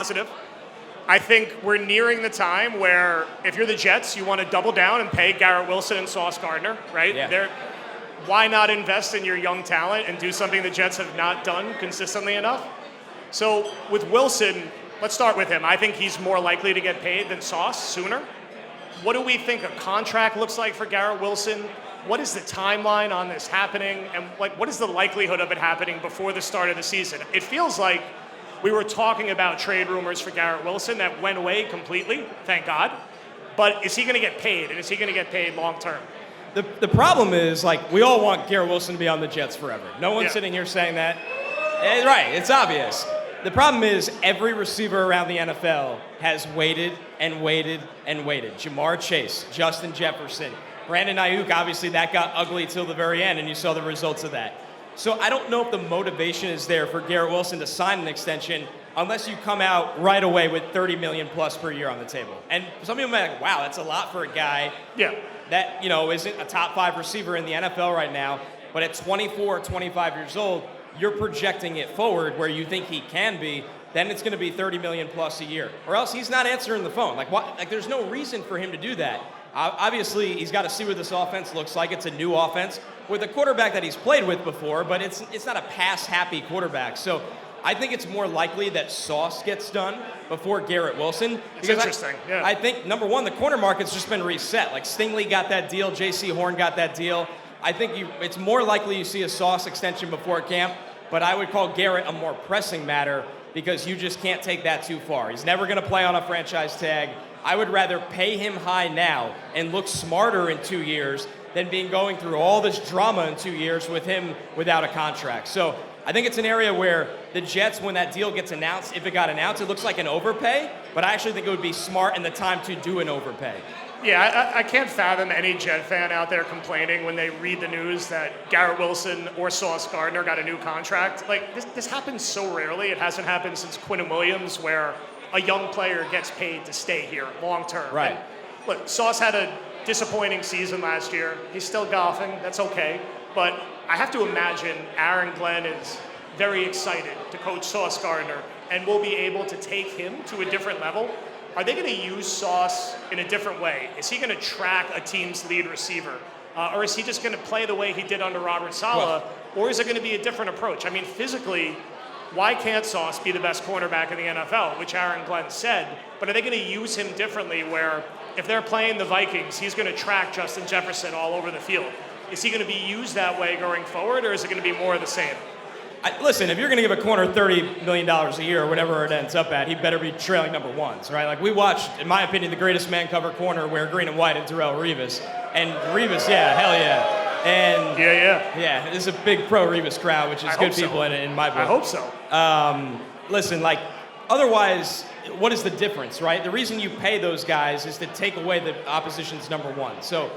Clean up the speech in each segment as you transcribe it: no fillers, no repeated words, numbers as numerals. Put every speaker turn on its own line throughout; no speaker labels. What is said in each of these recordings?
positive. I think we're nearing the time where if you're the Jets, you want to double down and pay Garrett Wilson and Sauce Gardner, right?
Yeah.
Why not invest in your young talent and do something the Jets have not done consistently enough? So with Wilson, let's start with him. I think he's more likely to get paid than Sauce sooner. What do we think a contract looks like for Garrett Wilson? What is the timeline on this happening? And what is the likelihood of it happening before the start of the season? It feels like we were talking about trade rumors for Garrett Wilson that went away completely, thank God. But is he going to get paid? And is he going to get paid long term?
The problem is, we all want Garrett Wilson to be on the Jets forever. No one's sitting here saying that. Right, it's obvious. The problem is every receiver around the NFL has waited and waited and waited. Jamar Chase, Justin Jefferson, Brandon Ayuk, obviously that got ugly till the very end, and you saw the results of that. So I don't know if the motivation is there for Garrett Wilson to sign an extension unless you come out right away with $30 million plus per year on the table. And some people might be like, wow, that's a lot for a guy that, isn't a top 5 receiver in the NFL right now. But at 24 or 25 years old, you're projecting it forward where you think he can be, then it's going to be $30 million plus a year. Or else he's not answering the phone. There's no reason for him to do that. Obviously, he's got to see what this offense looks like. It's a new offense with a quarterback that he's played with before, but it's not a pass-happy quarterback. So I think it's more likely that Sauce gets done before Garrett Wilson.
It's interesting, yeah.
I think, number one, the corner market's just been reset. Stingley got that deal. J.C. Horn got that deal. I think it's more likely you see a Sauce extension before camp, but I would call Garrett a more pressing matter because you just can't take that too far. He's never going to play on a franchise tag. I would rather pay him high now and look smarter in 2 years than going through all this drama in 2 years with him without a contract. So I think it's an area where the Jets, when that deal gets announced, if it got announced, it looks like an overpay, but I actually think it would be smart in the time to do an overpay.
Yeah, I can't fathom any Jet fan out there complaining when they read the news that Garrett Wilson or Sauce Gardner got a new contract. This happens so rarely. It hasn't happened since Quinnen Williams, where a young player gets paid to stay here long term.
Right.
And look, Sauce had a disappointing season last year. He's still golfing. That's okay. But I have to imagine Aaron Glenn is very excited to coach Sauce Gardner and will be able to take him to a different level. Are they going to use Sauce in a different way? Is he going to track a team's lead receiver? Or is he just going to play the way he did under Robert Saleh? Or is it going to be a different approach? I mean, physically, why can't Sauce be the best cornerback in the NFL, which Aaron Glenn said? But are they going to use him differently where if they're playing the Vikings, he's going to track Justin Jefferson all over the field? Is he going to be used that way going forward, or is it going to be more of the same?
Listen, if you're going to give a corner $30 million a year or whatever it ends up at, he better be trailing number ones, right? We watched, in my opinion, the greatest man cover corner wear green and white in Terrell Revis. And Revis, hell yeah. And yeah, this is a big pro Revis crowd, which is good people in my book.
I hope so.
Listen, otherwise, what is the difference, right? The reason you pay those guys is to take away the opposition's number one. So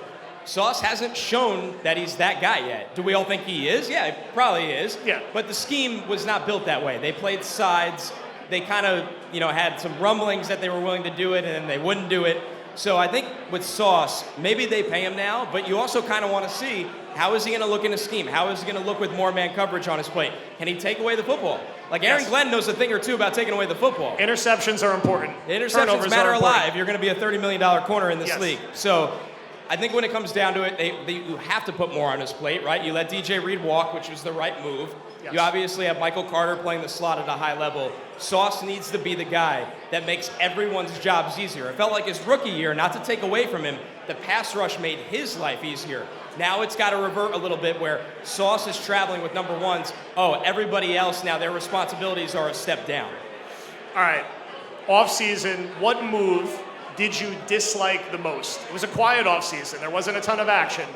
Sauce hasn't shown that he's that guy yet. Do we all think he is? Yeah, he probably is.
Yeah.
But the scheme was not built that way. They played sides. They kind of, had some rumblings that they were willing to do it, and then they wouldn't do it. So I think with Sauce, maybe they pay him now, but you also kind of want to see how is he going to look in a scheme? How is he going to look with more man coverage on his plate? Can he take away the football? Aaron Glenn knows a thing or two about taking away the football.
Interceptions are important.
Interceptions matter a lot if you're going to be a $30 million corner in this league. So I think when it comes down to it, you have to put more on his plate, right? You let DJ Reed walk, which was the right move. Yes. You obviously have Michael Carter playing the slot at a high level. Sauce needs to be the guy that makes everyone's jobs easier. It felt like his rookie year, not to take away from him, the pass rush made his life easier. Now it's got to revert a little bit where Sauce is traveling with number ones. Oh, everybody else now, their responsibilities are a step down.
All right. Offseason, what move did you dislike the most? It was a quiet offseason. There wasn't a ton of action.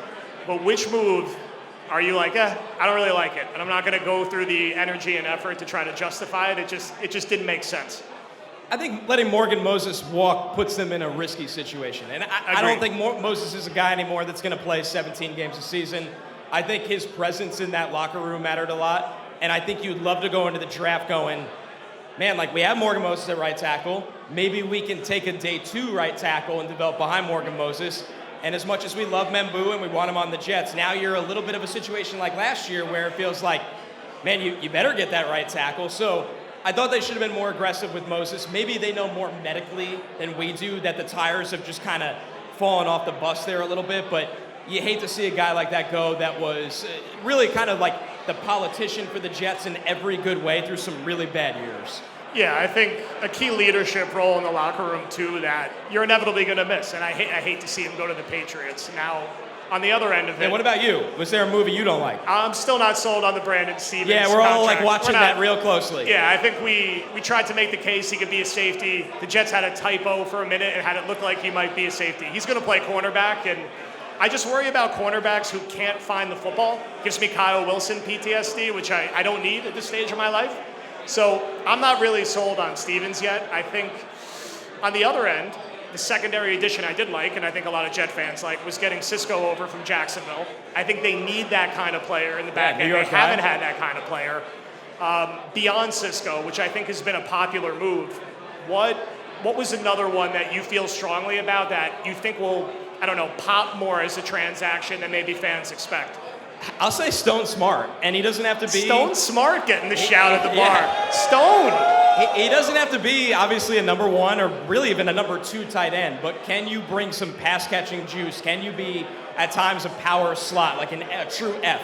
But which move are you like, I don't really like it, and I'm not going to go through the energy and effort to try to justify it. It just didn't make sense.
I think letting Morgan Moses walk puts them in a risky situation. And I don't think Moses is a guy anymore that's going to play 17 games a season. I think his presence in that locker room mattered a lot. And I think you'd love to go into the draft going, man, we have Morgan Moses at right tackle. Maybe we can take a day 2 right tackle and develop behind Morgan Moses. And as much as we love Membu and we want him on the Jets, now you're a little bit of a situation like last year where it feels like, man, you better get that right tackle. So I thought they should have been more aggressive with Moses. Maybe they know more medically than we do, that the tires have just kind of fallen off the bus there a little bit, but you hate to see a guy like that go that was really kind of like the politician for the Jets in every good way through some really bad years.
Yeah, I think a key leadership role in the locker room, too, that you're inevitably going to miss. And I hate to see him go to the Patriots. Now, on the other end of it.
And what about you? Was there a movie you don't like?
I'm still not sold on the Brandon Stevens
Yeah, we're all
contract.
like watching that real closely.
Yeah, I think we tried to make the case he could be a safety. The Jets had a typo for a minute and had it look like he might be a safety. He's going to play cornerback, and I just worry about cornerbacks who can't find the football. Gives me Kyle Wilson PTSD, which I don't need at this stage of my life. So I'm not really sold on Stevens yet. I think on the other end, the secondary addition I did like, and I think a lot of Jet fans like, was getting Cisco over from Jacksonville. I think they need that kind of player in the back end. They haven't had that kind of player. Beyond Cisco, which I think has been a popular move, what was another one that you feel strongly about that you think will, I don't know, pop more as a transaction than maybe fans expect?
I'll say Stone Smart, and he doesn't have to be...
Stone Smart getting the shout at the bar. Stone!
He doesn't have to be, obviously, a number one or really even a number two tight end, but can you bring some pass-catching juice? Can you be, at times, a power slot, like a true F?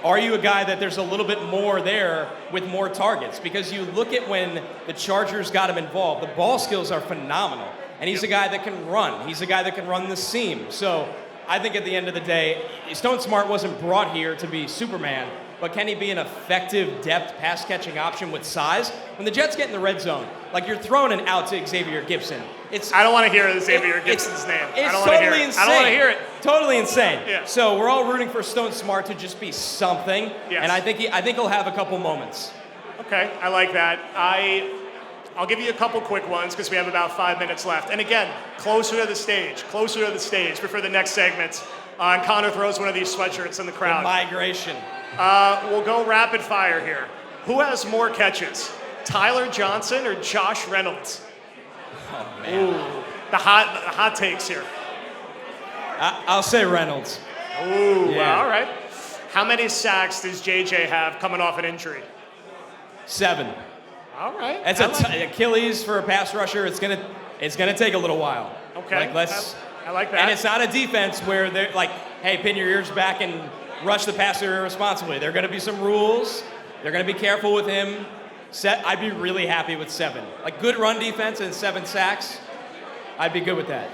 Are you a guy that there's a little bit more there with more targets? Because you look at when the Chargers got him involved, the ball skills are phenomenal, and he's a guy that can run. He's a guy that can run the seam. So I think at the end of the day, Stone Smart wasn't brought here to be Superman, but can he be an effective depth pass-catching option with size? When the Jets get in the red zone, like you're throwing it out to Xavier Gibson.
I don't want to hear Xavier Gibson's name.
It's totally insane.
I don't want to hear it.
Totally insane.
Yeah.
So we're all rooting for Stone Smart to just be something,
yes.
And I think he'll have a couple moments.
Okay, I like that. I'll give you a couple quick ones because we have about 5 minutes left. And again, closer to the stage before the next segment. And Connor throws one of these sweatshirts in the crowd.
The migration.
We'll go rapid fire here. Who has more catches, Tyler Johnson or Josh Reynolds?
Oh, man.
Ooh, the hot takes here.
I'll say Reynolds.
Ooh,
yeah.
Well, all right. How many sacks does JJ have coming off an injury?
7.
All right.
That's Achilles for a pass rusher. It's gonna take a little while.
Okay. I like that.
And it's not a defense where they're like, hey, pin your ears back and rush the passer irresponsibly. There are going to be some rules. They're going to be careful with him. I'd be really happy with 7. Like good run defense and 7 sacks. I'd be good with that.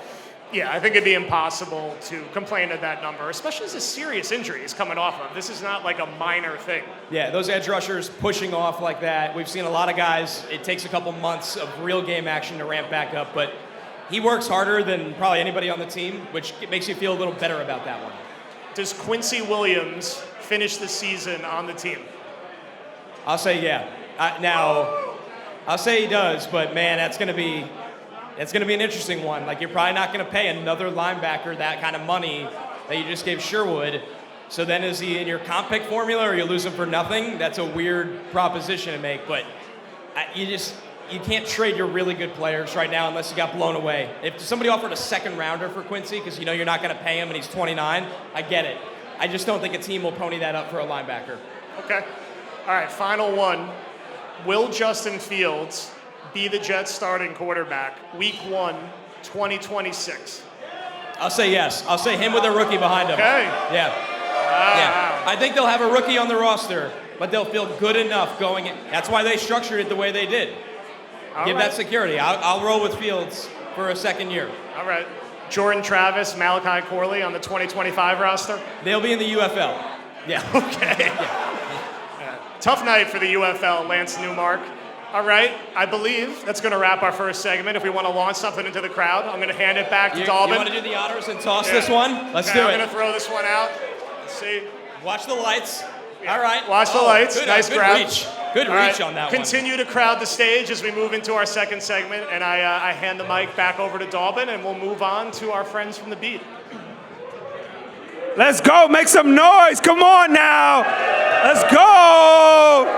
Yeah, I think it'd be impossible to complain at that number, especially as a serious injury he's coming off of. This is not like a minor thing.
Yeah, those edge rushers pushing off like that. We've seen a lot of guys, it takes a couple months of real game action to ramp back up, but he works harder than probably anybody on the team, which makes you feel a little better about that one.
Does Quincy Williams finish the season on the team?
I'll say yeah. I'll say he does, but man, that's going to be an interesting one. Like you're probably not going to pay another linebacker that kind of money that you just gave Sherwood. So then is he in your comp pick formula or you lose him for nothing? That's a weird proposition to make, but you can't trade your really good players right now unless you got blown away. If somebody offered a second rounder for Quincy because you know you're not going to pay him and he's 29, I get it. I just don't think a team will pony that up for a linebacker.
Okay. All right, final one. Will Justin Fields be the Jets starting quarterback week 1, 2026?
I'll say yes. I'll say him with a rookie behind him.
Okay.
Yeah.
Wow.
Yeah. I think they'll have a rookie on the roster, but they'll feel good enough going in. That's why they structured it the way they did. Give that security. I'll roll with Fields for a second year.
All right. Jordan Travis, Malachi Corley on the 2025 roster?
They'll be in the UFL. Yeah.
Okay. Yeah. Tough night for the UFL, Lance Newmark. All right, I believe that's going to wrap our first segment. If we want to launch something into the crowd, I'm going to hand it back to Dalvin.
You want to do the honors and toss this one? Let's do it.
I'm going to throw this one out. Let's see.
Watch the lights.
Yeah.
All right.
Watch the lights. Nice grab.
Reach. Good reach on that one.
Continue to crowd the stage as we move into our second segment, and I hand the mic back over to Dalvin, and we'll move on to our friends from the beat.
Let's go. Make some noise. Come on now. Let's go.